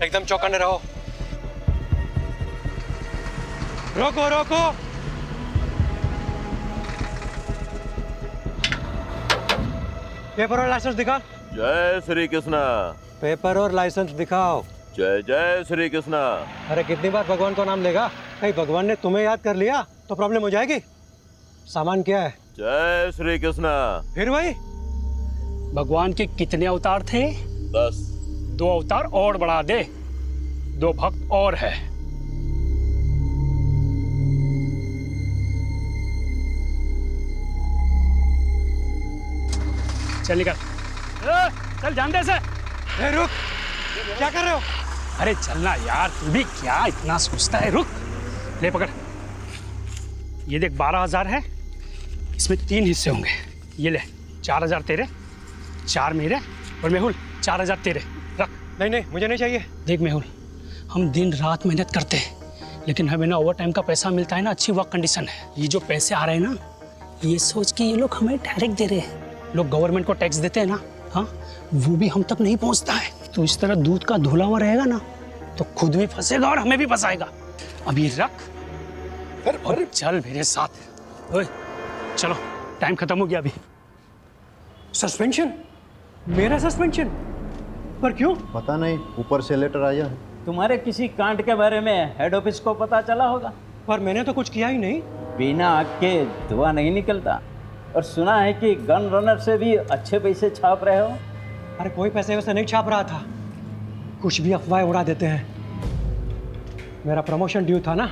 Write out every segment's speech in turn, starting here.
एकदम चौकन्ने रहो। रोको रोको। पेपर और लाइसेंस दिखा। जय श्री कृष्णा। पेपर और लाइसेंस दिखाओ। जय जय श्री कृष्णा। अरे कितनी बार भगवान को नाम लेगा? कहीं भगवान ने तुम्हें याद कर लिया तो प्रॉब्लम हो जाएगी। सामान क्या है? जय श्री कृष्णा। फिर वही? भगवान के कितने अवतार थे? 10। 2 अवतार और बढ़ा दे, 2 भक्त और है। चल निकल। चल जान दे से। रुक, क्या कर रहे हो? अरे चलना यार, तू भी क्या इतना सोचता है? रुक, ले पकड़। ये देख 12,000 है, इसमें 3 हिस्से होंगे। ये ले 4,000 तेरे, 4 मेरे, और मेहुल 4,000 तेरे। रख। नहीं नहीं, मुझे नहीं चाहिए। देख मेहुल, हम दिन रात मेहनत करते हैं, लेकिन हमें ना ओवर टाइम का पैसा मिलता है ना, अच्छी वर्क कंडीशन है। ये जो पैसे आ रहे हैं ना, ये सोच के ये लोग हमें डायरेक्ट दे रहे हैं। लोग गवर्नमेंट को टैक्स देते हैं ना, हाँ, वो भी हम तक नहीं पहुंचता है। तो इस तरह दूध का धुला हुआ रहेगा ना, तो खुद भी फंसेगा और हमें भी फंसाएगा। अब ये रख और चल मेरे साथ। ओए चलो, टाइम खत्म हो गया अभी। सस्पेंशन? मेरा सस्पेंशन? पर क्यों? पता नहीं, ऊपर से लेटर आया है। तुम्हारे किसी कांड के बारे में हेड ऑफिस को पता चला होगा। पर मैंने तो कुछ किया ही नहीं। बिना आग के धुआं नहीं निकलता। और सुना है कि गन रनर से भी अच्छे पैसे छाप रहे हो। अरे कोई पैसे वैसे नहीं छाप रहा था, कुछ भी अफवाहें उड़ा देते हैं। मेरा प्रमोशन ड्यू था ना,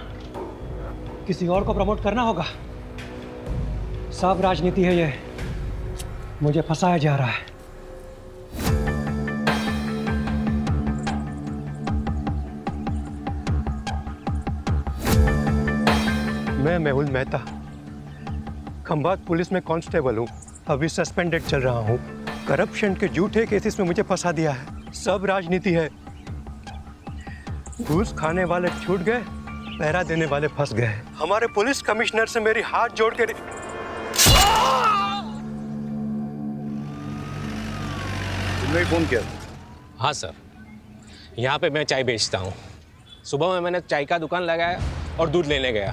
किसी और को प्रमोट करना होगा। सब राजनीति है ये, मुझे फंसाया जा रहा है। मैं मेहुल मेहता, खंभात पुलिस में कांस्टेबल हूँ। अभी सस्पेंडेड चल रहा हूँ। करप्शन के झूठे केसेस में मुझे फंसा दिया है। सब राजनीति है। घूस खाने वाले छूट गए, पहरा देने वाले फंस गए। हमारे पुलिस कमिश्नर से मेरी हाथ जोड़ के तुमने फोन किया? हाँ सर, यहाँ पे मैं चाय बेचता हूँ। सुबह में मैंने चाय का दुकान लगाया और दूध लेने गया।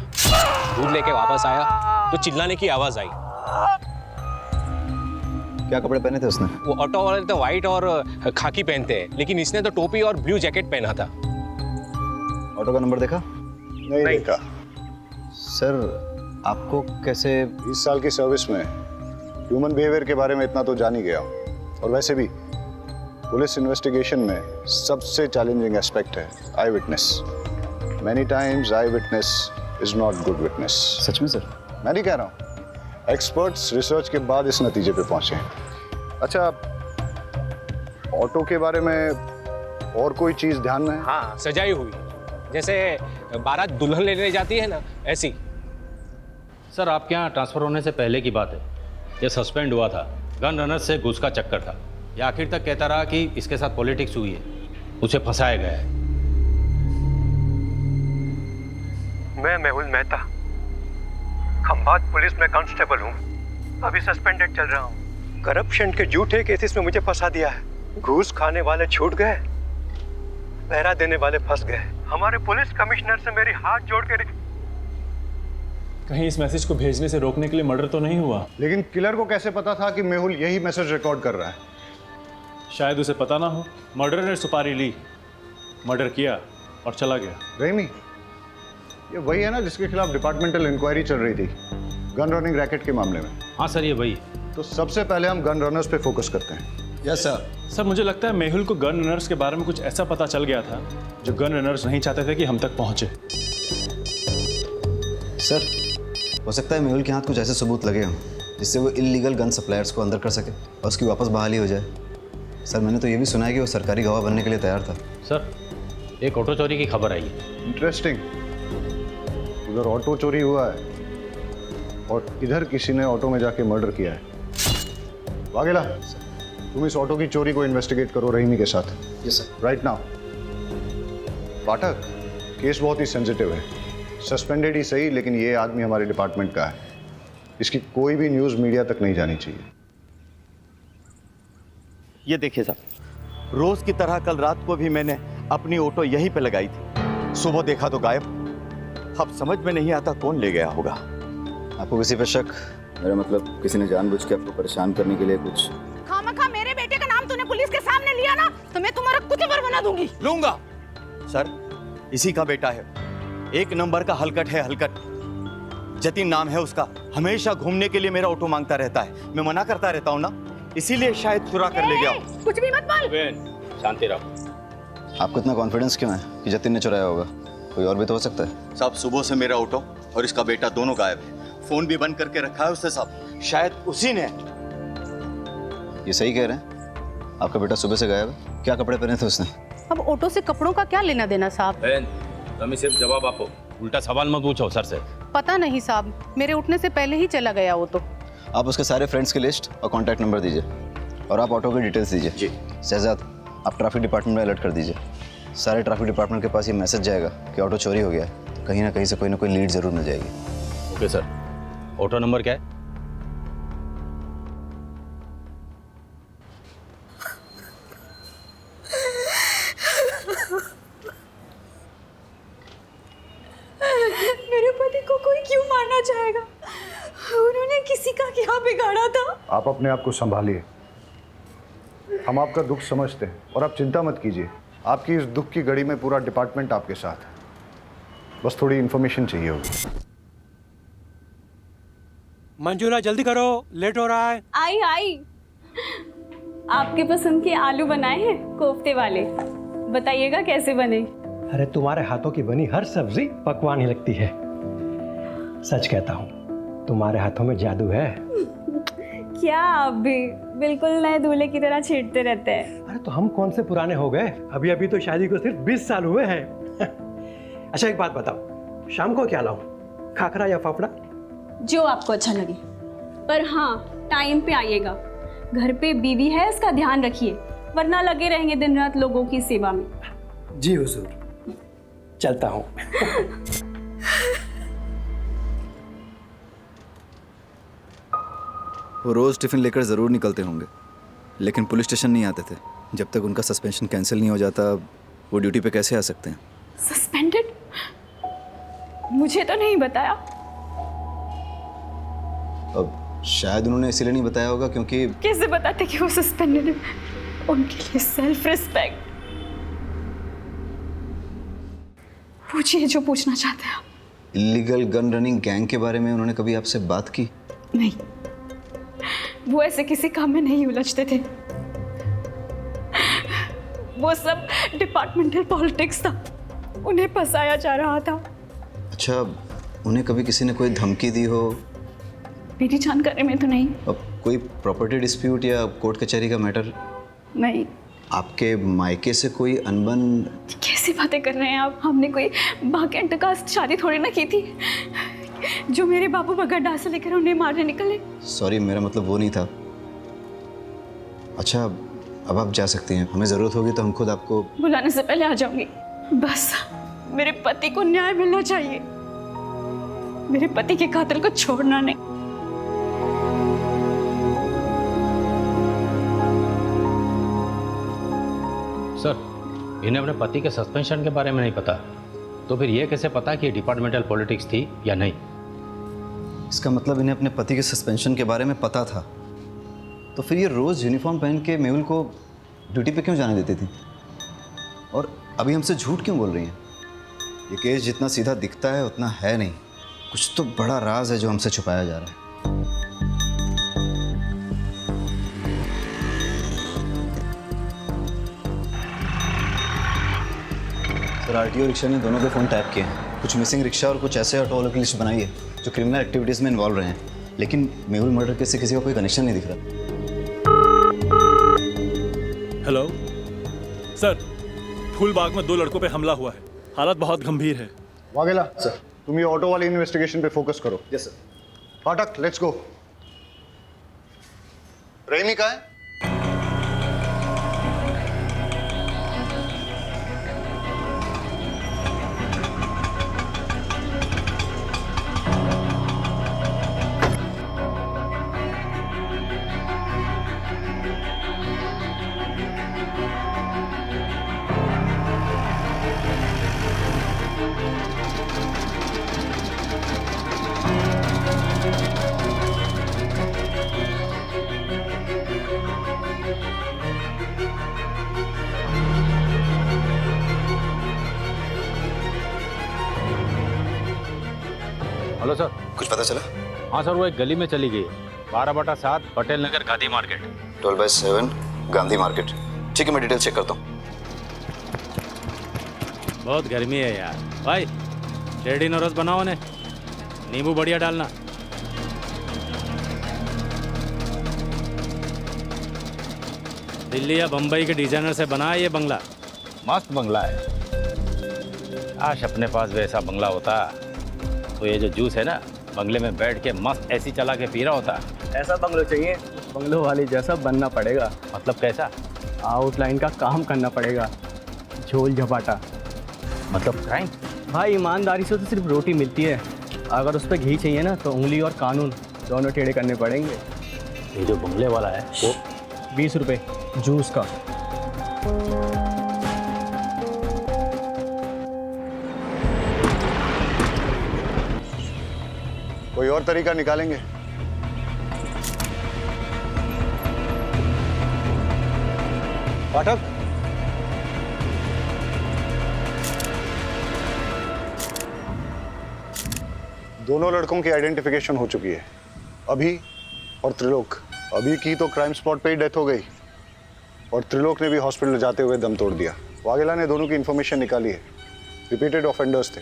दूध लेके वापस आया तो चिल्लाने की आवाज़ आई। क्या कपड़े पहने थे उसने? वो ऑटो वाले तो वाइट और खाकी पहनते हैं, लेकिन इसने तो टोपी और ब्लू जैकेट पहना था। ऑटो का नंबर देखा? नहीं देखा। सर, आपको कैसे? 20 साल की सर्विस में ह्यूमन बिहेवियर के बारे में इतना तो जान ही गया हूँ। और वैसे भी पुलिस इन्वेस्टिगेशन में सबसे चैलेंजिंग एस्पेक्ट है eye witness. Many times eye witness is not good witness. सच में सर? मैं नहीं कह रहा हूँ, एक्सपर्ट्स रिसर्च के बाद इस नतीजे पे पहुंचे हैं। अच्छा, ऑटो के बारे में और कोई चीज़ ध्यान में है? हाँ, सजाई हुई, जैसे बारात दुल्हन लेने जाती है ना, ऐसी। सर, आपके यहाँ ट्रांसफ़र होने से पहले की बात है। ये सस्पेंड हुआ था, गन रनर से घूस का चक्कर था। ये आखिर तक कहता रहा कि इसके साथ पॉलिटिक्स हुई है, उसे फंसाया गया है। मैं मेहुल मेहता, खंभात पुलिस में कांस्टेबल हूँ। अभी सस्पेंडेड चल रहा हूँ। करप्शन के झूठे केसेस में मुझे फंसा दिया है। घूस खाने वाले छूट गए, पहरा देने वाले फंस गए। हमारे पुलिस कमिश्नर से मेरी हाथ जोड़ के कहीं इस मैसेज को भेजने से रोकने के लिए मर्डर तो नहीं हुआ? लेकिन किलर को कैसे पता था कि मेहुल यही मैसेज रिकॉर्ड कर रहा है? शायद उसे पता ना हो। मर्डर ने सुपारी ली, मर्डर किया और चला गया। रेमी, ये वही है ना जिसके खिलाफ डिपार्टमेंटल इंक्वायरी चल रही थी गन रनिंग रैकेट के मामले में? हाँ सर, ये वही। तो सबसे पहले हम गन रनर्स पे फोकस करते हैं। Yes sir. सर, मुझे लगता है मेहुल को गन रनर्स के बारे में कुछ ऐसा पता चल गया था जो गन रनर्स नहीं चाहते थे कि हम तक पहुंचे। सर, हो सकता है मेहुल के हाथ कुछ ऐसे सबूत लगे हों जिससे वो इल्लीगल गन सप्लायर्स को अंदर कर सके और उसकी वापस बहाली हो जाए। सर, मैंने तो ये भी सुना है कि वो सरकारी गवाह बनने के लिए तैयार था। सर, एक ऑटो चोरी की खबर आई है। इंटरेस्टिंग। उधर ऑटो चोरी हुआ है और इधर किसी ने ऑटो में जाके मर्डर किया है। वाघेला, तुम इस ऑटो की चोरी को इन्वेस्टिगेट करो रहीमी के साथ। Yes sir. Right now. Pathak, case बहुत ही सेंसिटिव है। सस्पेंडेड ही सही, लेकिन ये आदमी हमारे डिपार्टमेंट का है। इसकी कोई भी न्यूज़ मीडिया तक नहीं जानी चाहिए। ये देखिए साहब, रोज की तरह कल रात को भी मैंने अपनी ऑटो यहीं पे लगाई थी, सुबह देखा तो गायब। अब समझ में नहीं आता कौन ले गया होगा। आपको किसी पे शक? मेरा मतलब किसी ने जानबूझ के आपको परेशान करने के लिए कुछ? खामखा मेरे बेटे का नाम तूने पुलिस के सामने लिया ना, तो मैं तुम्हारा कुचबर बना दूंगी। लूंगा सर, इसी का बेटा है, एक नंबर का हलकट है, हलकट। जतिन नाम है उसका, हमेशा घूमने के लिए मेरा ऑटो मांगता रहता है। मैं मना करता रहता हूँ ना, इसीलिए शायद चुरा कर ले गया। कुछ भी मत बोल। शांति रहो। आपको इतना कॉन्फिडेंस क्यों है कि जतिन ने चुराया होगा? कोई और भी तो हो सकता है। साहब, सुबह से मेरा ऑटो और इसका बेटा दोनों गायब है। फोन भी बंद करके रखा है उसने साहब, शायद उसी ने। ये सही कह रहे हैं? आपका बेटा सुबह से गायब है? क्या कपड़े पहने थे उसने? अब ऑटो से कपड़ों का क्या लेना देना साहब? बहन, तुम्हें सिर्फ जवाब आपो, उल्टा सवाल मत पूछो सर से। पता नहीं साहब, मेरे उठने से पहले ही चला गया वो तो। आप उसके सारे फ्रेंड्स की लिस्ट और कॉन्टैक्ट नंबर दीजिए, और आप ऑटो की डिटेल्स दीजिए। जी। शहजाद, आप ट्रैफिक डिपार्टमेंट में अलर्ट कर दीजिए। सारे ट्रैफिक डिपार्टमेंट के पास ये मैसेज जाएगा कि ऑटो चोरी हो गया है, तो कहीं ना कहीं से कोई ना कोई लीड जरूर मिल जाएगी। Okay sir. ऑटो नंबर क्या है? मेरे पति को कोई क्यों मारना चाहेगा? उन्होंने किसी का क्या बिगाड़ा था? आप अपने आप को संभालिए, हम आपका दुख समझते हैं और आप चिंता मत कीजिए। आपकी इस दुख की घड़ी में पूरा डिपार्टमेंट आपके साथ है, बस थोड़ी इन्फॉर्मेशन चाहिए होगी। मंजूला जल्दी करो, लेट हो रहा है। आई आई, आपके पसंद के आलू बनाए हैं, कोफ्ते वाले। बताइएगा कैसे बने। अरे तुम्हारे हाथों की बनी हर सब्जी पकवान ही लगती है। सच कहता हूँ, तुम्हारे हाथों में जादू है। क्या आप भी बिल्कुल नए दूल्हे की तरह छेड़ते रहते हैं। अरे तो हम कौन से पुराने हो गए, अभी अभी तो शादी को सिर्फ 20 साल हुए हैं। अच्छा एक बात बताओ, शाम को क्या लाऊं, खाखरा या फाफड़ा? जो आपको अच्छा लगे, पर हाँ टाइम पे आइएगा। घर पे बीवी है, इसका ध्यान रखिए, वरना लगे रहेंगे दिन रात लोगों की सेवा में। जी हुजूर, चलता हूँ। वो रोज़ टिफ़िन लेकर ज़रूर निकलते होंगे, लेकिन पुलिस स्टेशन नहीं आते थे। जब तक उनका सस्पेंशन कैंसिल नहीं हो जाता, वो ड्यूटी पे कैसे आ सकते हैं? सस्पेंडेड? मुझे तो नहीं बताया। अब शायद उन्होंने इसीलिए नहीं बताया होगा क्योंकि... कैसे बताते कि वो सस्पेंडेड है? उनके लिए सेल्फ रिस्पेक्ट। पूछिए जो पूछना चाहते हैं आप। इलीगल गन रनिंग गैंग के बारे में उन्होंने कभी आपसे बात की? नहीं, वो ऐसे किसी काम में नहीं उलझते थे। वो सब डिपार्टमेंटल पॉलिटिक्स था, उन्हें फंसाया जा रहा था। अच्छा, उन्हें कभी किसी ने कोई धमकी दी हो? मेरी जानकारी में तो नहीं। अब कोई प्रॉपर्टी डिस्प्यूट या कोर्ट कचहरी का मैटर? नहीं। आपके मायके से कोई अनबन? कैसी बातें कर रहे हैं आप? हमने कोई बाकेंट का शादी थोड़ी ना की थी जो मेरे बाबू बगैर डाल से लेकर उन्हें मारने निकले। सॉरी, मेरा मतलब वो नहीं था। अच्छा, अब आप जा सकती हैं, हमें ज़रूरत होगी तो हम खुद आपको... बुलाने से पहले आ जाऊंगी। बस मेरे पति को न्याय मिलना चाहिए, मेरे पति के कातिल को छोड़ना नहीं। सर, इन्हें अपने पति के सस्पेंशन के बारे में नहीं पता, तो फिर ये कैसे पता कि डिपार्टमेंटल पॉलिटिक्स थी या नहीं? इसका मतलब इन्हें अपने पति के सस्पेंशन के बारे में पता था, तो फिर ये रोज़ यूनिफॉर्म पहन के मेहुल को ड्यूटी पे क्यों जाने देती थी? और अभी हमसे झूठ क्यों बोल रही हैं? ये केस जितना सीधा दिखता है उतना है नहीं, कुछ तो बड़ा राज है जो हमसे छुपाया जा रहा है। सर, आरटीओ रिक्शा ने दोनों के फ़ोन टैप किए हैं। कुछ मिसिंग रिक्शा और कुछ ऐसे ऑटो वालों की लिस्ट बनाई है जो क्रिमिनल एक्टिविटीज़ में इन्वॉल्व रहे हैं, लेकिन मेहुल मर्डर केस से किसी का कोई कनेक्शन नहीं दिख रहा। हेलो सर, फूलबाग में 2 लड़कों पे हमला हुआ है, हालत बहुत गंभीर है। वाघेला सर, तुम ये ऑटो वाली इन्वेस्टिगेशन पे फोकस करो। Yes sir. फाटक, लेट्स गो। रहीमी कहाँ है? Hello sir. कुछ पता चला? हाँ सर, वो एक गली में चली गई है, 12/7 पटेल नगर गांधी मार्केट। 12/7 गांधी मार्केट। ठीक है, मैं डिटेल चेक करता हूँ। बहुत गर्मी है यार। भाई शेरडी नरस बनाओ ने, नींबू बढ़िया डालना। दिल्ली या बम्बई के डिजाइनर से बना है ये बंगला, मस्त बंगला है। काश अपने पास वैसा बंगला होता तो ये जो जूस है ना, बंगले में बैठ के मस्त ऐसी चला के पी रहा होता। ऐसा बंगलो चाहिए, बंगलो वाली जैसा बनना पड़ेगा। मतलब कैसा? आउटलाइन का काम करना पड़ेगा, झोल झपाटा। मतलब क्राइम? भाई ईमानदारी से तो सिर्फ रोटी मिलती है, अगर उस पर घी चाहिए ना तो उंगली और कानून दोनों टेढ़े करने पड़ेंगे। ये जो बंगले वाला है वो 20 रुपये जूस का। कोई और तरीका निकालेंगे? पाठक, दोनों लड़कों की आइडेंटिफिकेशन हो चुकी है, अभी और त्रिलोक। अभी की तो क्राइम स्पॉट पे ही डेथ हो गई और त्रिलोक ने भी हॉस्पिटल जाते हुए दम तोड़ दिया। वाघेला ने दोनों की इन्फॉर्मेशन निकाली है, रिपीटेड ऑफेंडर्स थे,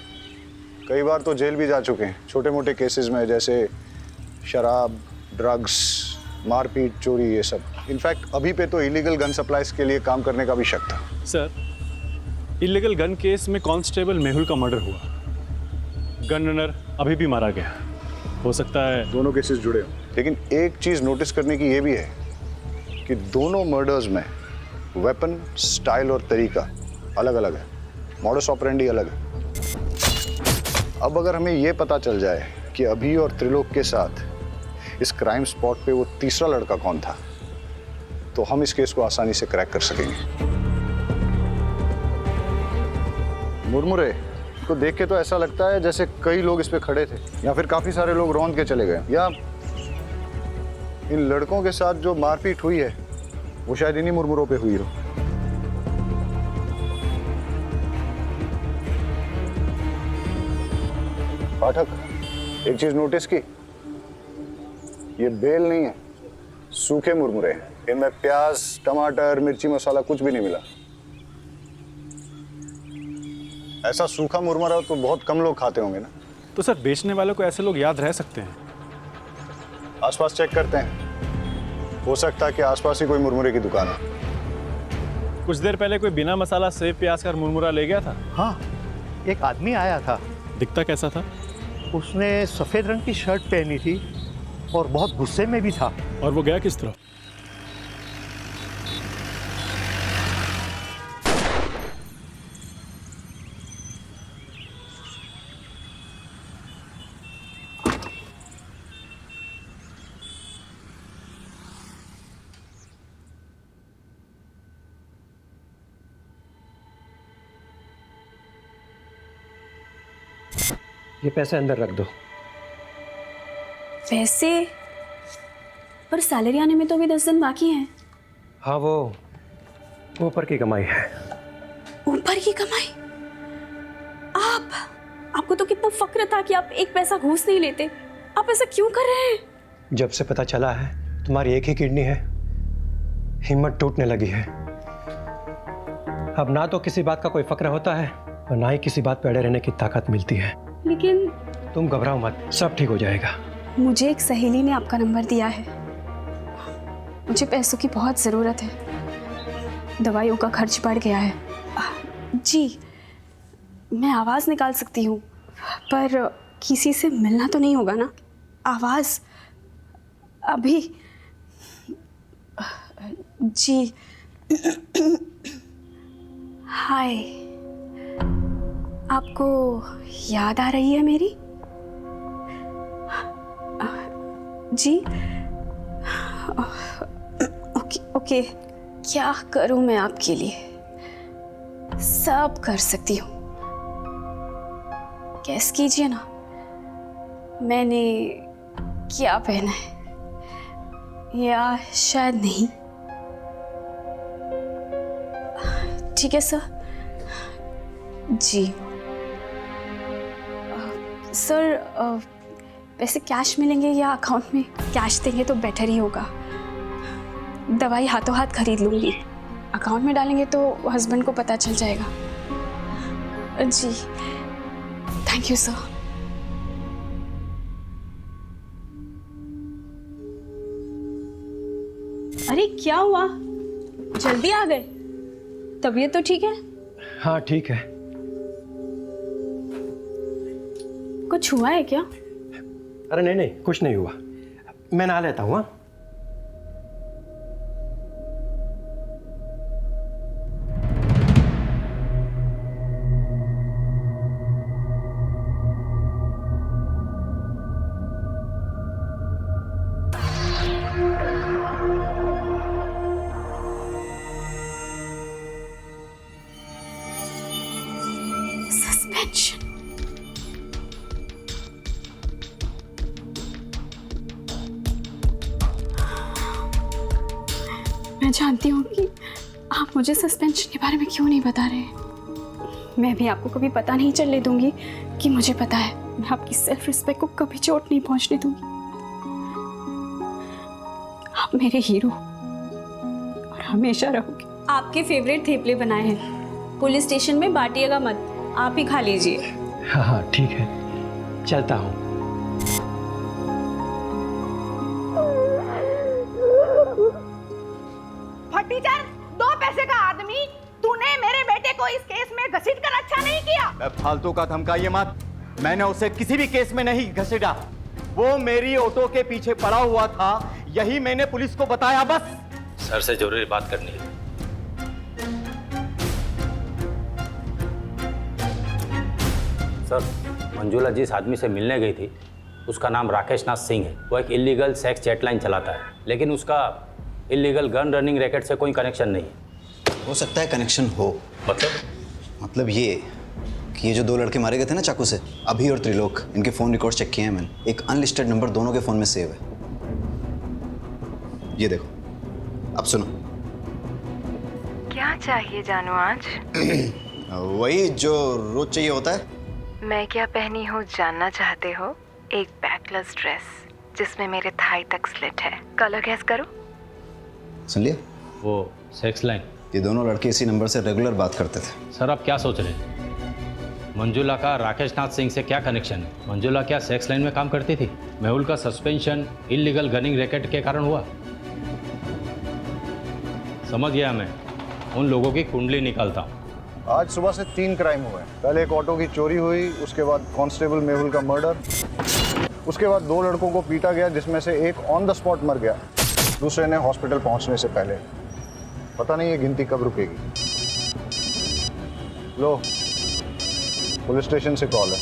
कई बार तो जेल भी जा चुके हैं छोटे मोटे केसेस में, जैसे शराब, ड्रग्स, मारपीट, चोरी, ये सब। इनफैक्ट अभी पे तो इलीगल गन सप्लाईज के लिए काम करने का भी शक था। सर, इलीगल गन केस में कांस्टेबल मेहुल का मर्डर हुआ, गन रनर अभी भी मारा गया। हो सकता है दोनों केसेस जुड़े हो, लेकिन एक चीज नोटिस करने की ये भी है कि दोनों मर्डर्स में वेपन, स्टाइल और तरीका अलग अलग है, मॉडस ऑपरेंडी अलग है। अब अगर हमें ये पता चल जाए कि अभी और त्रिलोक के साथ इस क्राइम स्पॉट पे वो तीसरा लड़का कौन था, तो हम इस केस को आसानी से क्रैक कर सकेंगे। मुरमुरे को देख के तो ऐसा लगता है जैसे कई लोग इस पे खड़े थे, या फिर काफी सारे लोग रौंद के चले गए, या इन लड़कों के साथ जो मारपीट हुई है वो शायद इन्हीं मुरमुरों पे हुई हो। पाठक, एक चीज नोटिस की, ये बेल नहीं है, सूखे मुरमुरे हैं। इनमें प्याज, टमाटर, मिर्ची मसाला कुछ भी नहीं मिला। ऐसा सूखा मुरमुरा तो बहुत कम लोग खाते होंगे ना। तो सर, बेचने वालों को ऐसे लोग याद रह सकते हैं? आसपास चेक करते हैं, हो सकता है कि आसपास ही कोई मुरमुरे की दुकान है। कुछ देर पहले कोई बिना मसाला सेव प्याज का मुरमुरा ले गया था। हाँ, एक आदमी आया था। दिखता कैसा था? उसने सफेद रंग की शर्ट पहनी थी और बहुत गुस्से में भी था। और वो गया किस तरफ? ये पैसे अंदर रख दो। पैसे? पर सैलरी आने में तो अभी 10 दिन बाकी हैं। हाँ, वो ऊपर की कमाई है। ऊपर की कमाई? आपको तो कितना फक्र था कि आप एक पैसा घूस नहीं लेते। आप ऐसा क्यों कर रहे हैं? जब से पता चला है तुम्हारी एक ही किडनी है, हिम्मत टूटने लगी है। अब ना तो किसी बात का कोई फक्र होता है और ना ही किसी बात पे अड़े रहने की ताकत मिलती है। लेकिन तुम घबराओ मत, सब ठीक हो जाएगा। मुझे एक सहेली ने आपका नंबर दिया है। मुझे पैसों की बहुत ज़रूरत है, दवाइयों का खर्च बढ़ गया है। जी, मैं आवाज़ निकाल सकती हूँ, पर किसी से मिलना तो नहीं होगा ना? आवाज़ अभी? जी, हाय, आपको याद आ रही है मेरी? जी, ओके, क्या करूं मैं आपके लिए? सब कर सकती हूँ। गैस कीजिए ना, मैंने क्या पहना है या शायद नहीं। ठीक है सर। जी सर, पैसे कैश मिलेंगे या अकाउंट में? कैश देंगे तो बेटर ही होगा। दवाई हाथों हाथ खरीद लूँगी, अकाउंट में डालेंगे तो हस्बैंड को पता चल जाएगा। जी थैंक यू सर। अरे क्या हुआ, जल्दी आ गए? तबीयत तो ठीक है? हाँ ठीक है। कुछ हुआ है क्या? अरे नहीं नहीं, कुछ नहीं हुआ, मैं नहा लेता हूँ। हाँ सस्पेंशन। मैं जानती हूँ कि आप मुझे सस्पेंशन के बारे में क्यों नहीं बता रहे। मैं भी आपको कभी पता नहीं चलने दूंगी कि मुझे पता है। मैं आपकी सेल्फ रिस्पेक्ट को कभी चोट नहीं पहुंचने दूंगी। आप मेरे हीरो और हमेशा रहोगे। आपके फेवरेट थेपले बनाए हैं, पुलिस स्टेशन में बांटिएगा मत, आप ही खा लीजिए। हाँ हाँ ठीक है, चलता हूँ। फटीचर, 2 पैसे का आदमी, तूने मेरे बेटे को इस केस में घसीट कर अच्छा नहीं किया। फालतू का धमकाइए मत, मैंने उसे किसी भी केस में नहीं घसीटा। वो मेरी ऑटो के पीछे पड़ा हुआ था, यही मैंने पुलिस को बताया बस। सर से जरूरी बात करनी है। सर, मंजुला जिस आदमी से मिलने गई थी उसका नाम राकेश नाथ सिंह है। वो एक इलीगल सेक्स चैटलाइन चलाता है, लेकिन उसका इलीगल गन रनिंग रैकेट से कोई कनेक्शन नहीं है। हो सकता है कनेक्शन हो। मतलब ये कि ये जो 2 लड़के मारे गए थे ना चाकू से, अभी और त्रिलोक, इनके फ़ोन रिकॉर्ड चेक किए हैं मैंने। एक अनलिस्टेड नंबर दोनों के फ़ोन में सेव है। ये देखो, अब सुनो। क्या चाहिए जानू आज? वही जो रोज चाहिए होता है। मैं क्या पहनी हूँ जानना चाहते हो? एक बैकलेस ड्रेस जिसमें मेरे थाई तक स्लिट है। कलर गैस करो। सुन लिया? वो सेक्स लाइन। ये दोनों लड़के इसी नंबर से रेगुलर बात करते थे। सर आप क्या सोच रहे हैं? मंजुला का राकेश नाथ सिंह से क्या कनेक्शन है? मंजुला क्या सेक्स लाइन में काम करती थी? मेहुल का सस्पेंशन इलीगल गनिंग रैकेट के कारण हुआ। समझ गया, मैं उन लोगों की कुंडली निकालता हूँ। आज सुबह से 3 क्राइम हुए। पहले एक ऑटो की चोरी हुई, उसके बाद कांस्टेबल मेहुल का मर्डर, उसके बाद 2 लड़कों को पीटा गया जिसमें से एक ऑन द स्पॉट मर गया, दूसरे ने हॉस्पिटल पहुंचने से पहले। पता नहीं ये गिनती कब रुकेगी। लो, पुलिस स्टेशन से कॉल है।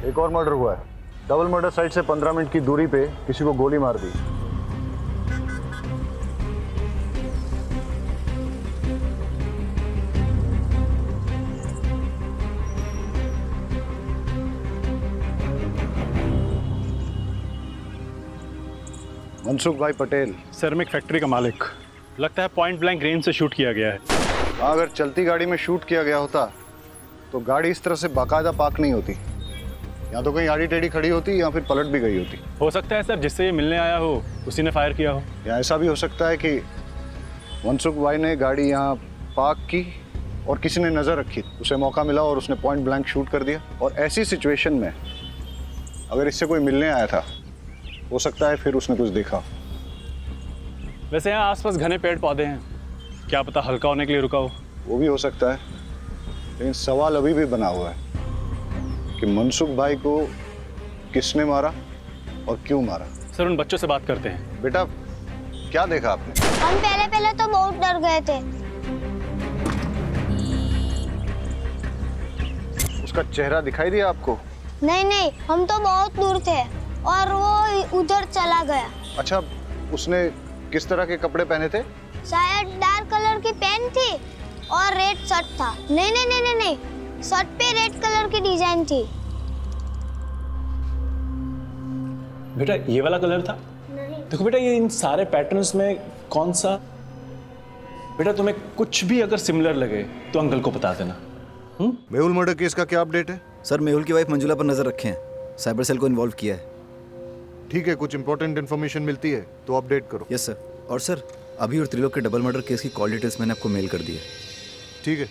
एक और मर्डर हुआ है। डबल मर्डर साइट से 15 मिनट की दूरी पे किसी को गोली मार दी। मनसुख भाई पटेल। सर मैं एक फैक्ट्री का मालिक। लगता है पॉइंट ब्लैंक रेंज से शूट किया गया है। अगर चलती गाड़ी में शूट किया गया होता तो गाड़ी इस तरह से बाकायदा पार्क नहीं होती। या तो कहीं आड़ी टेढ़ी खड़ी होती या फिर पलट भी गई होती। हो सकता है सर जिससे ये मिलने आया हो उसी ने फायर किया हो। या ऐसा भी हो सकता है कि मनसुख भाई ने गाड़ी यहाँ पार्क की और किसी ने नज़र रखी, उसे मौका मिला और उसने पॉइंट ब्लैंक शूट कर दिया। और ऐसी सिचुएशन में अगर इससे कोई मिलने आया था, हो सकता है फिर उसने कुछ देखा। वैसे यहाँ आसपास घने पेड़ पौधे हैं, क्या पता हल्का होने के लिए रुका हो। वो भी हो सकता है, लेकिन सवाल अभी भी बना हुआ है कि मनसुख भाई को किसने मारा और क्यों मारा। सर उन बच्चों से बात करते हैं। बेटा क्या देखा आपने? हम पहले तो बहुत डर गए थे। उसका चेहरा दिखाई दिया आपको? नहीं, हम तो बहुत दूर थे और वो उधर चला गया। अच्छा, उसने किस तरह के कपड़े पहने थे? शायद डार्क कलर की पैंट थी और रेड शर्ट था। नहीं नहीं नहीं नहीं नहीं, शर्ट पे रेड कलर की डिजाइन थी। बेटा ये वाला कलर था? नहीं। देखो बेटा, ये इन सारे पैटर्न्स में कौन सा? बेटा तुम्हें कुछ भी अगर सिमिलर लगे तो अंकल को बता देना। मेहुल मर्डर केस का क्या अपडेट है? सर मेहुल की वाइफ मंजुला पर नजर रखे हैं, साइबर सेल को इन्वॉल्व किया है। ठीक है, कुछ इंपॉर्टेंट इन्फॉर्मेशन मिलती है तो अपडेट करो। Yes sir. और सर अभी और त्रिलोक के डबल मर्डर केस की कॉल डिटेल्स मैंने आपको मेल कर दी है। ठीक है।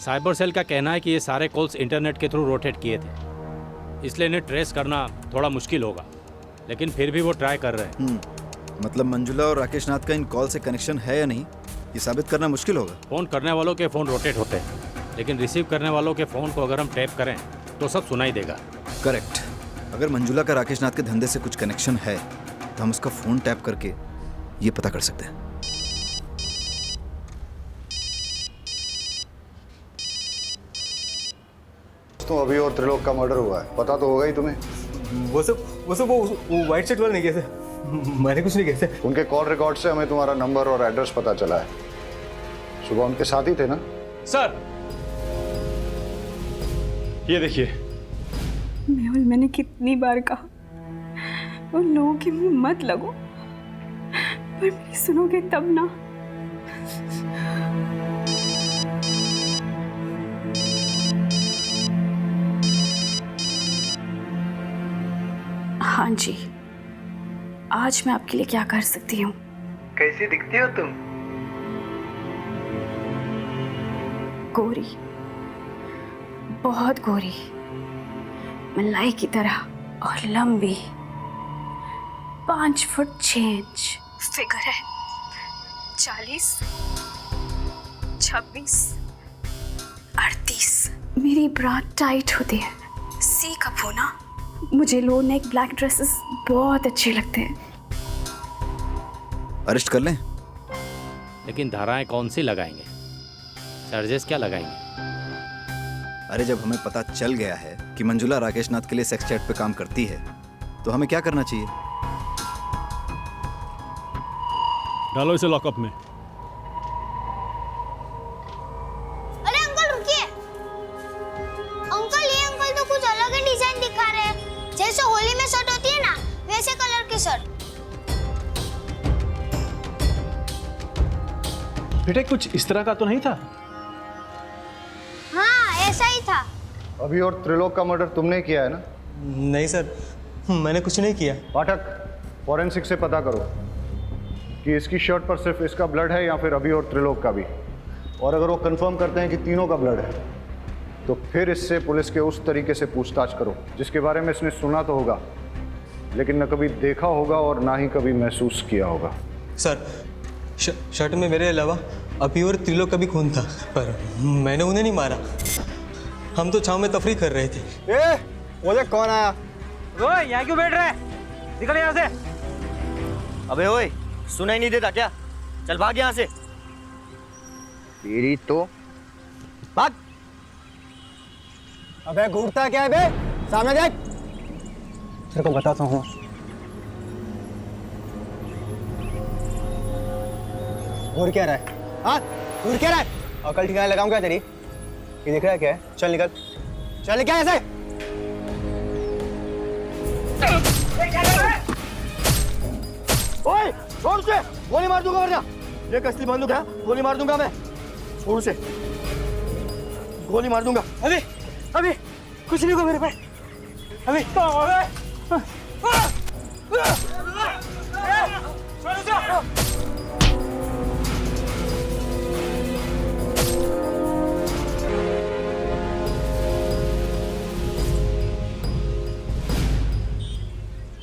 साइबर सेल का कहना है कि ये सारे कॉल्स इंटरनेट के थ्रू रोटेट किए थे, इसलिए इन्हें ट्रेस करना थोड़ा मुश्किल होगा, लेकिन फिर भी वो ट्राई कर रहे हैं। मतलब मंजुला और राकेश नाथ का इन कॉल से कनेक्शन है या नहीं, ये साबित करना मुश्किल होगा। फ़ोन करने वालों के फ़ोन रोटेट होते हैं, लेकिन रिसीव करने वालों के फ़ोन को अगर हम टैप करें तो सब सुनाई देगा। करेक्ट। अगर मंजुला का राकेश नाथ के धंधे से कुछ कनेक्शन है तो हम उसका फ़ोन टैप करके ये पता कर सकते हैं। तो अभी और त्रिलोक का मर्डर हुआ है, पता तो होगा ही तुम्हें। वो व्हाइट शर्ट वाले नहीं कैसे? मैंने कुछ नहीं कैसे। उनके कॉल रिकॉर्ड से हमें तुम्हारा नंबर और एड्रेस पता चला है। सुबह उनके साथ ही थे ना? सर ये देखिए। मेहुल, मैंने कितनी बार कहा उन लोगों के मुंह मत लगो, पर मेरी सुनोगे तब ना। हाँ जी, आज मैं आपके लिए क्या कर सकती हूँ? कैसी दिखती हो तुम? गोरी, बहुत गोरी, मलाई की तरह और लंबी, 5 फुट 6 इंच फिगर है, 40, 26, 38। मेरी ब्रा टाइट होती है, सी कप होना। मुझे लो नेक ब्लैक ड्रेसेस बहुत अच्छे लगते हैं। अरेस्ट कर लें? लेकिन धाराएं कौन सी लगाएंगे? चार्जेस क्या लगाएंगे? अरे जब हमें पता चल गया है कि मंजुला राकेश नाथ के लिए सेक्स चैट पे काम करती है तो हमें क्या करना चाहिए? डालो इसे लॉकअप में। अरे अंकल रुकिए। अंकल ये अंकल तो कुछ अलग ही डिजाइन दिखा रहे हैं। जैसे होली में शर्ट होती है ना, वैसे कलर की शर्ट। बेटा कुछ इस तरह का तो नहीं था? हाँ ऐसा ही था। अभी और त्रिलोक का मर्डर तुमने किया है ना? नहीं सर, मैंने कुछ नहीं किया। पाठक, फॉरेंसिक से पता करो कि इसकी शर्ट पर सिर्फ इसका ब्लड है या फिर अभी और त्रिलोक का भी। और अगर वो कंफर्म करते हैं कि तीनों का ब्लड है तो फिर इससे पुलिस के उस तरीके से पूछताछ करो जिसके बारे में इसने सुना तो होगा लेकिन न कभी देखा होगा और ना ही कभी महसूस किया होगा। सर शर्ट में मेरे अलावा अभी और त्रिलोक का भी खून था, पर मैंने उन्हें नहीं मारा। हम तो छांव में तफरी कर रहे थे। ओए कौन आया? ओए यहाँ क्यों बैठ रहा है? निकल यहाँ से। अबे ओए, सुनाई नहीं देता क्या? चल भाग यहाँ से। तेरी तो भाग। अबे घूरता क्या है बे? सामने देख। तेरे को बताता हूँ। घूर क्या रहा है? हाँ घूर क्या रहा है? अकल ठिकाने लगाऊंगा तेरी? ये देख रहा है क्या है? चल निकल। चल क्या ऐसे? ओए छोड़ उसे, गोली मार दूंगा वरना। ये कसली बंदूक है, गोली मार दूंगा मैं। छोड़ उसे, गोली मार दूंगा। अभी कुछ नहीं को मेरे पे। अभी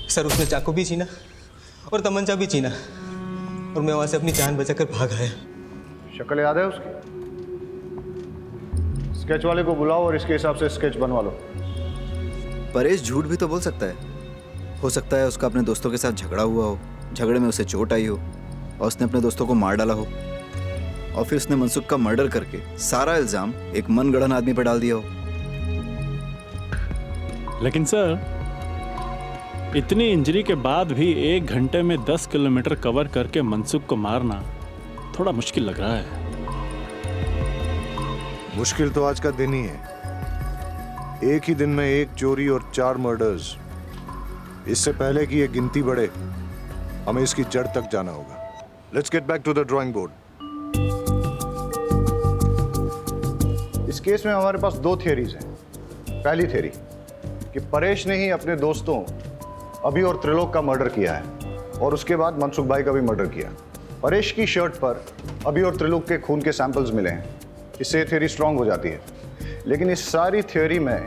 सर उसने चाकू भी छीना और तमंचा भी छीना और मैं वहां से अपनी जान बचाकर भाग आया। शक्ल याद है उसकी? स्केच वाले को बुलाओ और इसके हिसाब से स्केच बनवा लो। परेश झूठ भी तो बोल सकता है। हो सकता है उसका अपने दोस्तों के साथ झगड़ा हुआ हो, झगड़े में उसे चोट आई हो और उसने अपने दोस्तों को मार डाला हो और फिर उसने मनसुख का मर्डर करके सारा इल्जाम एक मनगढ़ंत आदमी पर डाल दिया हो। लेकिन सर इतनी इंजरी के बाद भी 1 घंटे में 10 किलोमीटर कवर करके मनसुख को मारना थोड़ा मुश्किल लग रहा है। मुश्किल तो आज का दिन ही है। एक ही दिन में 1 चोरी और 4 मर्डर्स। इससे पहले कि ये गिनती बढ़े, हमें इसकी जड़ तक जाना होगा। Let's get back to the drawing board. इस केस में हमारे पास 2 थियरीज हैं। पहली थियरी कि परेश ने ही अपने दोस्तों अभी और त्रिलोक का मर्डर किया है और उसके बाद मनसुख भाई का भी मर्डर किया। परेश की शर्ट पर अभी और त्रिलोक के खून के सैंपल्स मिले हैं, इससे थियरी स्ट्रांग हो जाती है। लेकिन इस सारी थियरी में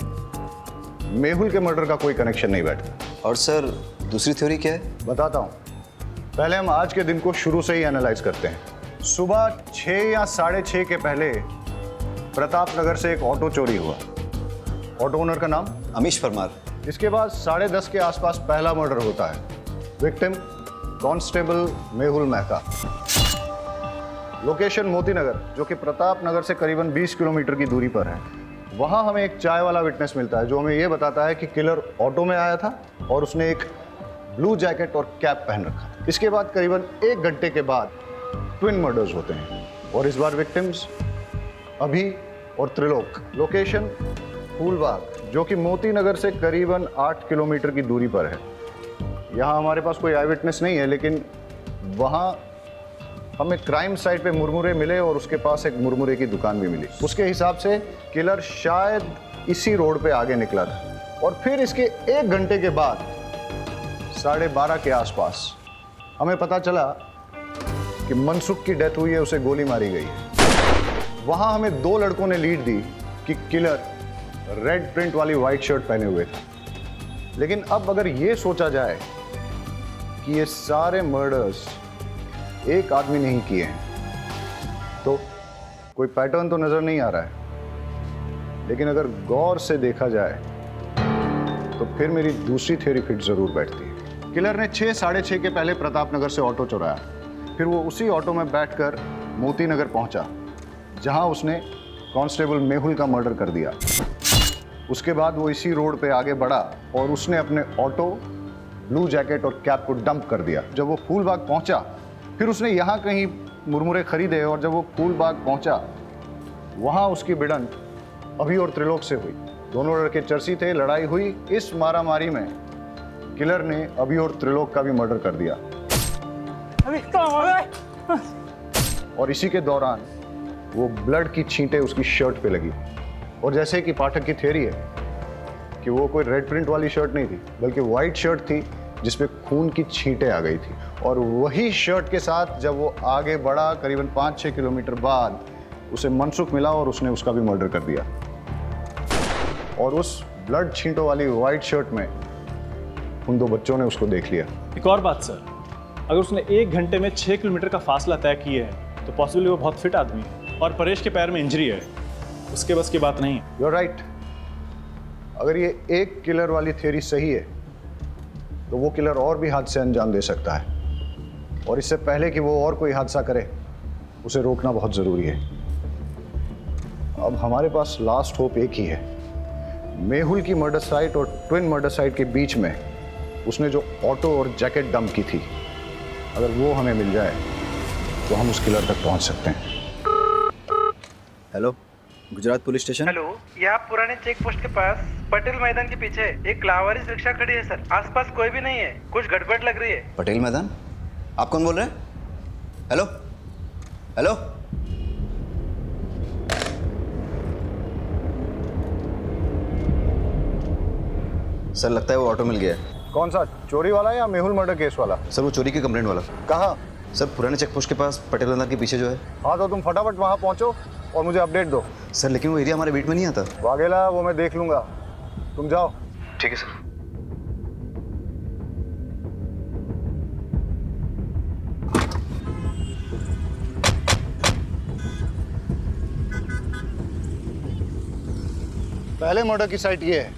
मेहुल के मर्डर का कोई कनेक्शन नहीं बैठता। और सर दूसरी थ्योरी क्या है? बताता हूँ। पहले हम आज के दिन को शुरू से ही एनालाइज करते हैं। सुबह 6 या 6:30 के पहले प्रताप नगर से एक ऑटो चोरी हुआ। ऑटो ओनर का नाम अमीश परमार। इसके बाद 10:30 के आसपास पहला मर्डर होता है। Victim constable Mehul Mehta. Location Moti Nagar, जो कि प्रताप नगर से करीबन 20 किलोमीटर की दूरी पर है। वहां हमें एक चाय वाला विटनेस मिलता है जो हमें यह बताता है कि किलर ऑटो में आया था और उसने एक ब्लू जैकेट और कैप पहन रखा। इसके बाद करीबन 1 घंटे के बाद ट्विन मर्डर्स होते हैं और इस बार विक्टिम्स अभी और त्रिलोक। लोकेशन फूलबाग, जो कि मोती नगर से करीबन 8 किलोमीटर की दूरी पर है। यहाँ हमारे पास कोई आई विटनेस नहीं है, लेकिन वहाँ हमें क्राइम साइट पे मुरमुरे मिले और उसके पास एक मुरमुरे की दुकान भी मिली। उसके हिसाब से किलर शायद इसी रोड पे आगे निकला था और फिर इसके 1 घंटे के बाद 12:30 के आसपास हमें पता चला कि मनसुख की डेथ हुई है, उसे गोली मारी गई है। वहां हमें 2 लड़कों ने लीड दी कि किलर रेड प्रिंट वाली वाइट शर्ट पहने हुए था। लेकिन अब अगर ये सोचा जाए कि ये सारे मर्डर्स एक आदमी ने ही किए हैं तो कोई पैटर्न तो नजर नहीं आ रहा है। लेकिन अगर गौर से देखा जाए तो फिर मेरी दूसरी थ्योरी फिट जरूर बैठती है। किलर ने 6, 6:30 के पहले प्रताप नगर से ऑटो चुराया। फिर वो उसी ऑटो में बैठकर मोती नगर पहुंचा, जहां उसने कांस्टेबल मेहुल का मर्डर कर दिया। उसके बाद वो इसी रोड पे आगे बढ़ा और उसने अपने ऑटो, ब्लू जैकेट और कैप को डंप कर दिया। जब वो फूलबाग पहुंचा, फिर उसने यहाँ कहीं मुरमुरे खरीदे और जब वो फूलबाग पहुंचा, वहाँ उसकी भिड़ंत अभी और त्रिलोक से हुई। दोनों लड़के चर्सी थे, लड़ाई हुई। इस मारामारी में किलर ने अभी और त्रिलोक का भी मर्डर कर दिया। और इसी के दौरान वो ब्लड की छींटें उसकी शर्ट पे लगी। और जैसे कि पाठक की थ्योरी है कि वो कोई रेड प्रिंट वाली शर्ट नहीं थी, बल्कि वाइट शर्ट थी जिसपे खून की छींटें आ गई थी। और वही शर्ट के साथ जब वो आगे बढ़ा, करीबन 5-6 किलोमीटर बाद उसे मनसुख मिला और उसने उसका भी मर्डर कर दिया। और उस ब्लड छींटों वाली वाइट शर्ट में उन 2 बच्चों ने उसको देख लिया। एक और बात सर, अगर उसने 1 घंटे में 6 किलोमीटर का फासला तय किया है तो पॉसिबली वो बहुत फिट आदमी है और परेश के पैर में इंजरी है, उसके बस की बात नहीं है। You are right. अगर ये एक किलर वाली थ्योरी सही है तो वो किलर और भी हादसे अंजाम दे सकता है और इससे पहले कि वो और कोई हादसा करे उसे रोकना बहुत ज़रूरी है। अब हमारे पास लास्ट होप एक ही है। मेहुल की मर्डर साइट और ट्विन मर्डर साइट के बीच में उसने जो ऑटो और जैकेट डंप की थी, अगर वो हमें मिल जाए तो हम उस किलर तक पहुंच सकते हैं। Hello, Gujarat police station. Hello, ये आप पुराने चेक पोस्ट के पास पटेल मैदान के पीछे एक लावारिस रिक्शा खड़ी है सर। आसपास कोई भी नहीं है, कुछ गड़बड़ लग रही है। पटेल मैदान? आप कौन बोल रहे हैं? हेलो हेलो, सर लगता है वो ऑटो मिल गया है। कौन सा, चोरी वाला या मेहुल मर्डर केस वाला? सर वो चोरी की कंप्लेंट वाला। कहाँ? सर पुराने चेक पोस्ट के पास पटेल मैदान के पीछे जो है। हाँ तो तुम फटाफट वहाँ पहुँचो और मुझे अपडेट दो। सर लेकिन वो एरिया हमारे बीट में नहीं आता। वाघेला, वो मैं देख लूंगा, तुम जाओ। ठीक है सर। पहले मर्डर की साइट ये है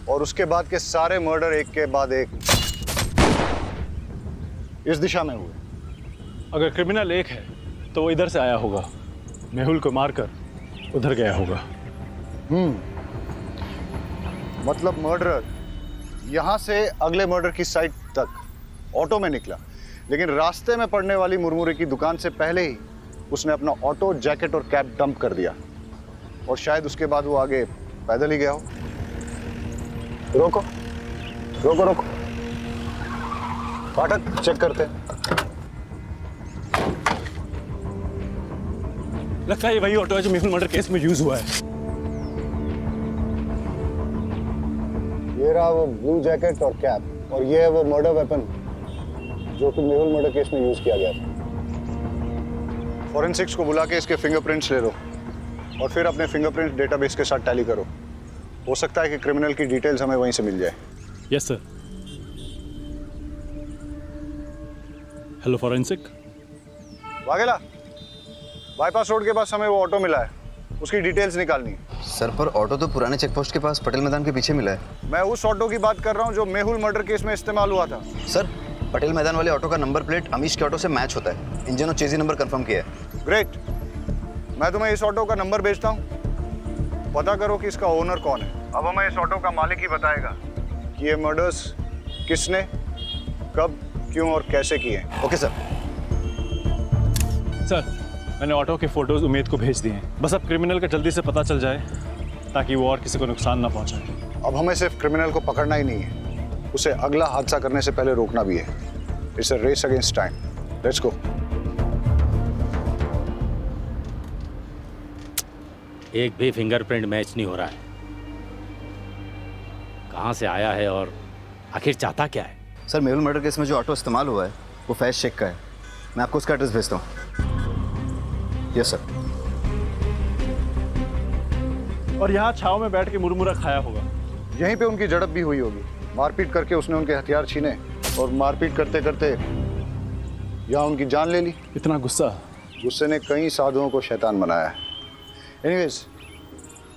और उसके बाद के सारे मर्डर एक के बाद एक इस दिशा में हुए। अगर क्रिमिनल एक है तो वो इधर से आया होगा, मेहुल को मारकर उधर गया होगा। मतलब मर्डरर यहाँ से अगले मर्डर की साइट तक ऑटो में निकला, लेकिन रास्ते में पड़ने वाली मुरमुरे की दुकान से पहले ही उसने अपना ऑटो, जैकेट और कैप डंप कर दिया और शायद उसके बाद वो आगे पैदल ही गया हो। रोको रोको रोको, फाटक चेक करते हैं। लगता है ये वही ऑटो है जो मेहुल मर्डर केस में यूज हुआ है। ये रहा वो ब्लू जैकेट और कैप, और ये है वो मर्डर वेपन जो कि मेहुल मर्डर केस में यूज किया गया था। फॉरेंसिक्स को बुला के इसके फिंगरप्रिंट्स ले लो और फिर अपने फिंगरप्रिंट डेटाबेस के साथ टैली करो। हो सकता है कि क्रिमिनल की डिटेल्स हमें वहीं से मिल जाए। Yes sir. Hello forensic. Vaghela, bypass road के पास हमें वो ऑटो मिला है, उसकी डिटेल्स निकालनी है। सर पर ऑटो तो पुराने चेक पोस्ट के पास पटेल मैदान के पीछे मिला है। मैं उस ऑटो की बात कर रहा हूँ जो मेहुल मर्डर केस में इस्तेमाल हुआ था। सर पटेल मैदान वाले ऑटो का नंबर प्लेट अमीश के ऑटो से मैच होता है। इंजन और चेजी नंबर कंफर्म किया है। ग्रेट, मैं तुम्हें इस ऑटो का नंबर भेजता हूँ, पता करो कि इसका ओनर कौन है। अब हमें इस ऑटो का मालिक ही बताएगा कि ये मर्डर्स किसने, कब, क्यों और कैसे किए। Okay sir. सर मैंने ऑटो के फोटोज उमेद को भेज दिए हैं, बस अब क्रिमिनल का जल्दी से पता चल जाए ताकि वो और किसी को नुकसान ना पहुंचाए। अब हमें सिर्फ क्रिमिनल को पकड़ना ही नहीं है, उसे अगला हादसा करने से पहले रोकना भी है। It's a race against time. Let's go. एक भी फिंगरप्रिंट मैच नहीं हो रहा है। कहाँ से आया है और आखिर चाहता क्या है? सर मेहुल मर्डर केस में जो ऑटो इस्तेमाल हुआ है वो फैज शेख का है। मैं आपको उसका एड्रेस भेजता हूँ। Yes sir. और यहाँ छाव में बैठ के मुरमुरा खाया होगा। यहीं पे उनकी झड़प भी हुई होगी। मारपीट करके उसने उनके हथियार छीने और मारपीट करते करते यहाँ उनकी जान ले ली। इतना गुस्सा? गुस्से ने कई साधुओं को शैतान बनाया है। एनीवेज,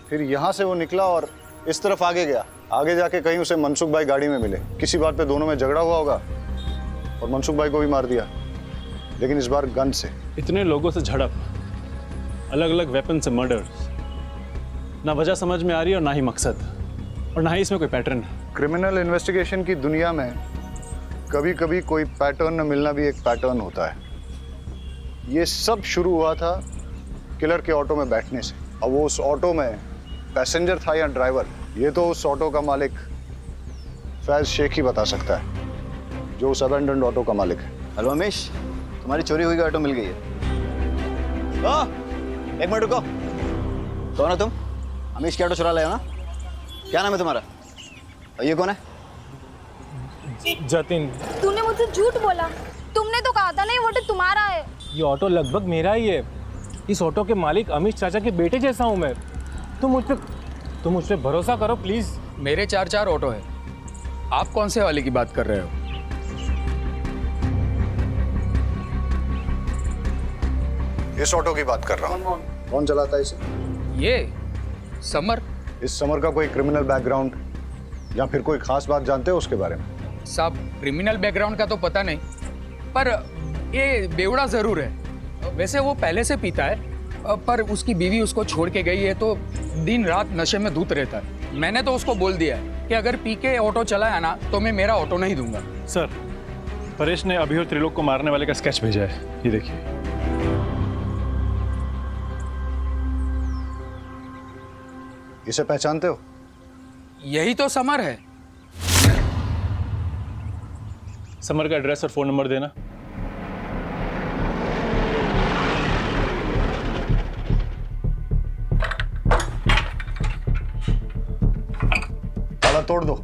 फिर यहाँ से वो निकला और इस तरफ आगे गया। आगे जाके कहीं उसे मनसुख भाई गाड़ी में मिले। किसी बात पे दोनों में झगड़ा हुआ होगा और मनसुख भाई को भी मार दिया, लेकिन इस बार गन से। इतने लोगों से झड़प, अलग अलग वेपन से मर्डर, ना वजह समझ में आ रही है और ना ही मकसद, और ना ही इसमें कोई पैटर्न है। क्रिमिनल इन्वेस्टिगेशन की दुनिया में कभी कभी कोई पैटर्न न मिलना भी एक पैटर्न होता है। ये सब शुरू हुआ था किलर के ऑटो में बैठने से। अब वो उस ऑटो में पैसेंजर था या ड्राइवर, ये तो उस ऑटो का मालिक फैज शेख ही बता सकता है, जो उस अबैंडन्ड ऑटो का मालिक है। हेलो अमीश, तुम्हारी चोरी हुई ऑटो मिल गई है। एक मिनट रुको। कौन हो तुम? अमीश की ऑटो चुरा लाए हो ना? क्या नाम है तुम्हारा? और ये कौन है? जतिन। तूने मुझसे झूठ बोला। तुमने तो कहा था ना ये ऑटो तुम्हारा है। ये ऑटो लगभग मेरा ही है। इस ऑटो के मालिक अमीश चाचा के बेटे जैसा हूँ मैं। तुम मुझ पे भरोसा करो प्लीज। मेरे 4 ऑटो है, आप कौन से वाले की बात कर रहे हो? इस ऑटो की बात कर रहा हूँ। कौन चलाता है इसे? ये समर। इस समर का कोई क्रिमिनल बैकग्राउंड या फिर कोई खास बात जानते हो उसके बारे में? साहब क्रिमिनल बैकग्राउंड का तो पता नहीं, पर ये बेवड़ा जरूर है। वैसे वो पहले से पीता है, पर उसकी बीवी उसको छोड़ के गई है तो दिन रात नशे में धूत रहता है। मैंने तो उसको बोल दिया है कि अगर पी के ऑटो चलाया ना तो मैं मेरा ऑटो नहीं दूंगा। सर परेश ने अभी और त्रिलोक को मारने वाले का स्केच भेजा है, ये देखिए। इसे पहचानते हो? यही तो समर है। समर का एड्रेस और फोन नंबर देना। ताला तोड़ दो।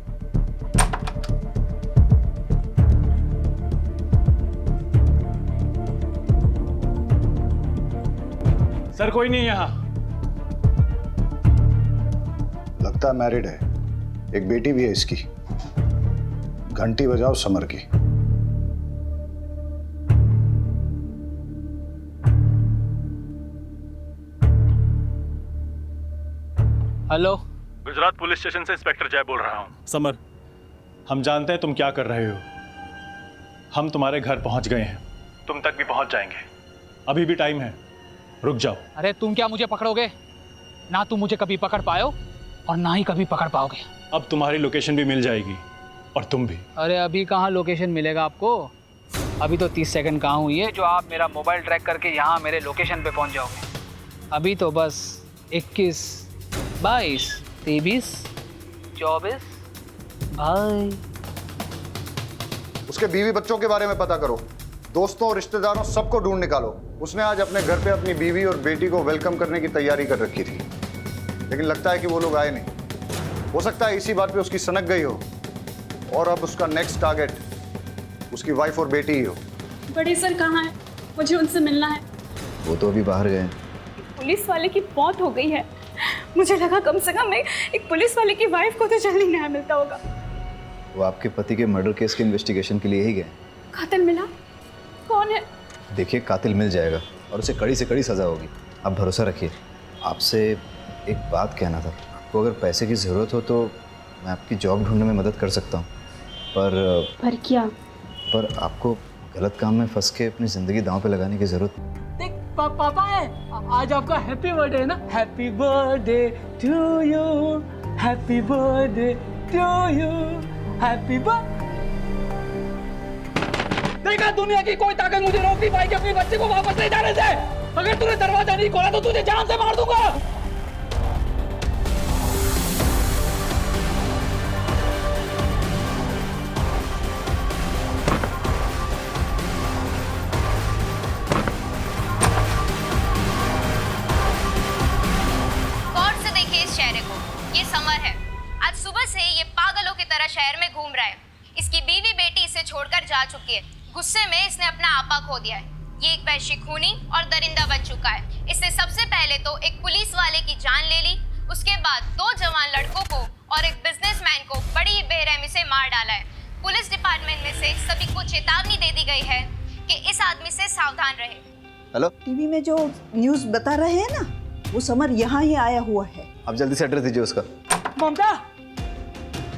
सर कोई नहीं यहाँ। लगता है मैरिड है, एक बेटी भी है इसकी। घंटी बजाओ समर की। हेलो, गुजरात पुलिस स्टेशन से इंस्पेक्टर जय बोल रहा हूँ। समर, हम जानते हैं तुम क्या कर रहे हो। हम तुम्हारे घर पहुंच गए हैं, तुम तक भी पहुंच जाएंगे। अभी भी टाइम है, रुक जाओ। अरे तुम क्या मुझे पकड़ोगे? ना तुम मुझे कभी पकड़ पाए हो और ना ही कभी पकड़ पाओगे। अब तुम्हारी लोकेशन भी मिल जाएगी, और तुम भी। अरे अभी कहाँ लोकेशन मिलेगा आपको? अभी तो 30 सेकंड कहाँ हुई है जो आप मेरा मोबाइल ट्रैक करके यहाँ मेरे लोकेशन पे पहुँच जाओगे। अभी तो बस 21, 22, 23, 24 भाई। उसके बीवी बच्चों के बारे में पता करो, दोस्तों और रिश्तेदारों सबको ढूंढ निकालो। उसने आज अपने घर पे अपनी बीवी और बेटी को वेलकम करने की तैयारी कर रखी थी, लेकिन लगता है कि वो लोग आए नहीं। हो सकता है इसी बात पे उसकी सनक गई हो और अब उसका नेक्स्ट टारगेट उसकी वाइफ और बेटी ही हो। बड़े सर कहाँ है? मुझे उनसे मिलना है। वो तो अभी बाहर गए। पुलिस वाले की मौत हो गई है। मुझे लगा कम से कम एक पुलिस वाले की वाइफ को तो जल्दी न्याय मिलता होगा। वो आपके पति के मर्डर केस के इन्वेस्टिगेशन के लिए ही गए। कातिल मिला? कौन है? देखिए, कातिल मिल जाएगा और उसे कड़ी से कड़ी सज़ा होगी। आप भरोसा रखिए। आपसे एक बात कहना था। आपको अगर पैसे की ज़रूरत हो तो मैं आपकी जॉब ढूंढने में मदद कर सकता हूँ, पर क्या? पर आपको गलत काम में फंस के अपनी ज़िंदगी दांव पे लगाने की ज़रूरत। देख पापा है, आज आपका हैप्पी बर्थडे है ना। Happy birthday to you, happy birthday to you, happy birthday. देखा, दुनिया की कोई ताकत मुझे रोक नहीं पाएगी अपने बच्चे को वापस ले जाने से। अगर तूने दरवाजा नहीं खोला तो तुझे जान से मार दूंगा। गौर से देखिए इस चेहरे को। ये समर है। आज सुबह से ये पागलों की तरह शहर में घूम रहा है। इसकी बीवी बेटी इसे छोड़कर जा चुकी है। गुस्से में इसने अपना आपा खो दिया है। ये एक वहशी खूनी और दरिंदा बन चुका है। इसने सबसे पहले तो एक पुलिस वाले की जान ले ली, उसके बाद 2 जवान लड़कों को और एक बिजनेसमैन को बड़ी बेरहमी से मार डाला है। पुलिस डिपार्टमेंट में से सभी को चेतावनी दे दी गई है कि इस आदमी से सावधान रहे। हेलो, टीवी में जो न्यूज़ बता रहे हैं ना, वो समर यहाँ ही आया हुआ है। आप जल्दी से एड्रेस दीजिए उसका। ममता,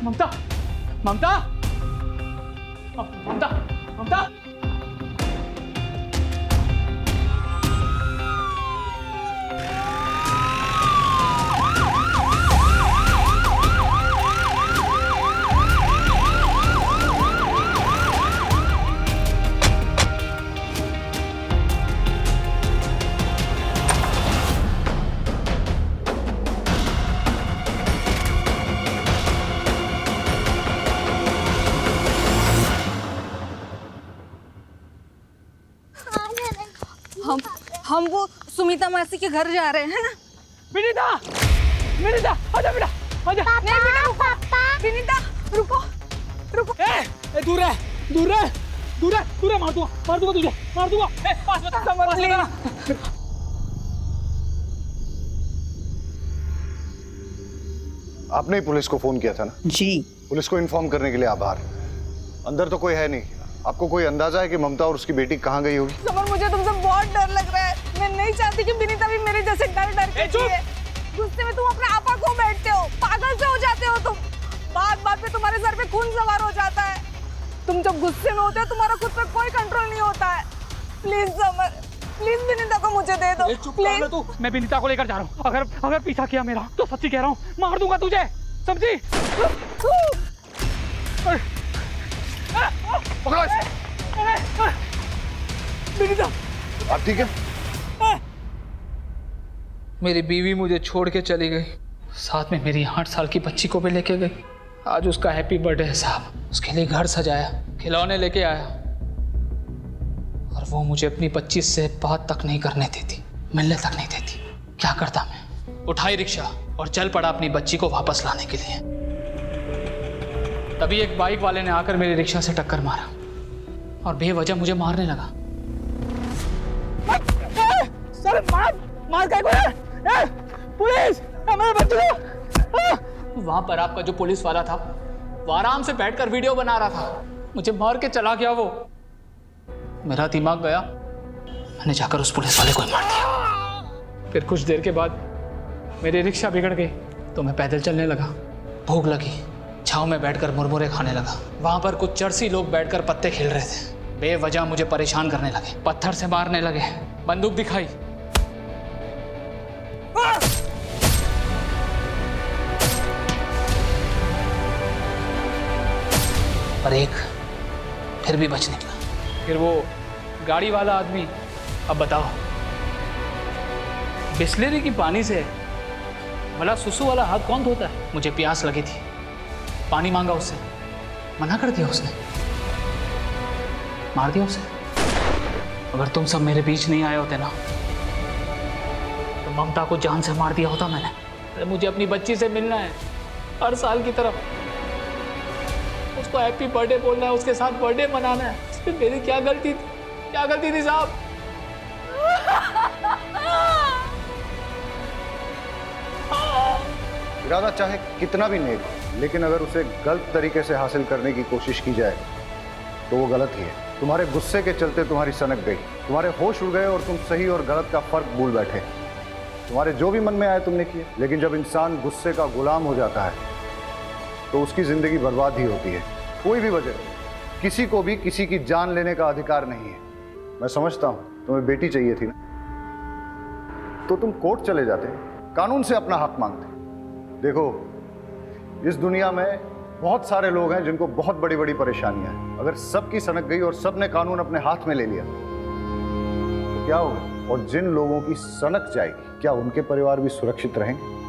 ममता, ममता, ममता, ममता। हम वो सुमिता मासी के घर जा रहे हैं ना। विनीता, विनीता, आजा बेटा, आजा। नहीं बेटा, पापा। विनीता, रुको, रुको। दूर है, दूर है, दूर है, दूर है। मार दूंगा तुझे, मार दूंगा। पास बता, पास बता। आपने ही पुलिस को फोन किया था ना? जी। पुलिस को इन्फॉर्म करने के लिए आभार। अंदर तो कोई है नहीं। आपको कोई अंदाजा है कि ममता और उसकी बेटी कहाँ गई होगी? समर, मुझे तुमसे बहुत डर लग रहा है। मैं नहीं चाहती कि विनीता भी मेरे जैसे डर के जिए। गुस्से में तुम अपने आपा को बैठते हो, पागल से हो जाते हो तुम। बात पे तुम्हारे सर पे खून सवार हो जाता है। तुम जब गुस्से में होते हो तुम्हारा खुद पर कोई कंट्रोल नहीं होता है। प्लीज समर, प्लीज विनीता को मुझे दे दो। प्लीज। तू, मैं विनीता को लेकर जा रहा हूँ। अगर पीछा किया मेरा तो सच्ची कह रहा हूँ, मार दूंगा तुझे, समझी? पकड़ो इसे। विनीता, आप ठीक है? मेरी बीवी मुझे छोड़ के चली गई, साथ में मेरी 8 साल की बच्ची को भी लेके गई। आज उसका हैप्पी बर्थडे है साहब। उसके लिए घर सजाया, खिलौने लेके आया, और वो मुझे अपनी 25 से बात तक नहीं करने देती, मिलने तक नहीं देती। क्या करता मैं? उठाई रिक्शा और चल पड़ा अपनी बच्ची को वापस लाने के लिए। तभी एक बाइक वाले ने आकर मेरी रिक्शा से टक्कर मारा और बेवजह मुझे मारने लगा। सर, मार क्या है? पुलिस, हमारे बच्चे को। वहां पर आपका जो पुलिस वाला था वो आराम से बैठकर वीडियो बना रहा था। मुझे मार के चला गया वो। मेरा दिमाग गया, मैंने जाकर उस पुलिस वाले को ही मार दिया। फिर कुछ देर के बाद मेरी रिक्शा बिगड़ गई तो मैं पैदल चलने लगा। भूख लगी, छांव में बैठकर मुरमुरे खाने लगा। वहां पर कुछ चरसी लोग बैठकर पत्ते खेल रहे थे। बेवजह मुझे परेशान करने लगे, पत्थर से मारने लगे, बंदूक दिखाई। पर एक फिर भी बच निकला। फिर वो गाड़ी वाला आदमी, अब बताओ, बिस्लेरी की पानी से भला सुसु वाला हाथ कौन धोता है? मुझे प्यास लगी थी, पानी मांगा उससे, मना कर दिया उसने, मार दिया उसे। अगर तुम सब मेरे बीच नहीं आए होते ना तो ममता को जान से मार दिया होता मैंने। अरे मुझे अपनी बच्ची से मिलना है हर साल की तरफ, उसको हैप्पी बर्थडे बोलना है, उसके साथ बर्थडे मनाना है। इसमें मेरी क्या गलती थी, क्या गलती थी साहब? इरादा चाहे कितना भी नेक हो, लेकिन अगर उसे गलत तरीके से हासिल करने की कोशिश की जाए तो वो गलत ही है। तुम्हारे गुस्से के चलते तुम्हारी सनक गई, तुम्हारे होश उड़ गए और तुम सही और गलत का फर्क भूल बैठे। तुम्हारे जो भी मन में आए तुमने किए, लेकिन जब इंसान गुस्से का गुलाम हो जाता है तो उसकी जिंदगी बर्बाद ही होती है। कोई भी वजह, किसी को भी किसी की जान लेने का अधिकार नहीं है। मैं समझता हूं तुम्हें बेटी चाहिए थी ना, तो तुम कोर्ट चले जाते, कानून से अपना हक मांगते। देखो, इस दुनिया में बहुत सारे लोग हैं जिनको बहुत बड़ी बड़ी परेशानियां हैं। अगर सबकी सनक गई और सबने कानून अपने हाथ में ले लिया तो क्या होगा? और जिन लोगों की सनक जाएगी, क्या उनके परिवार भी सुरक्षित रहेंगे?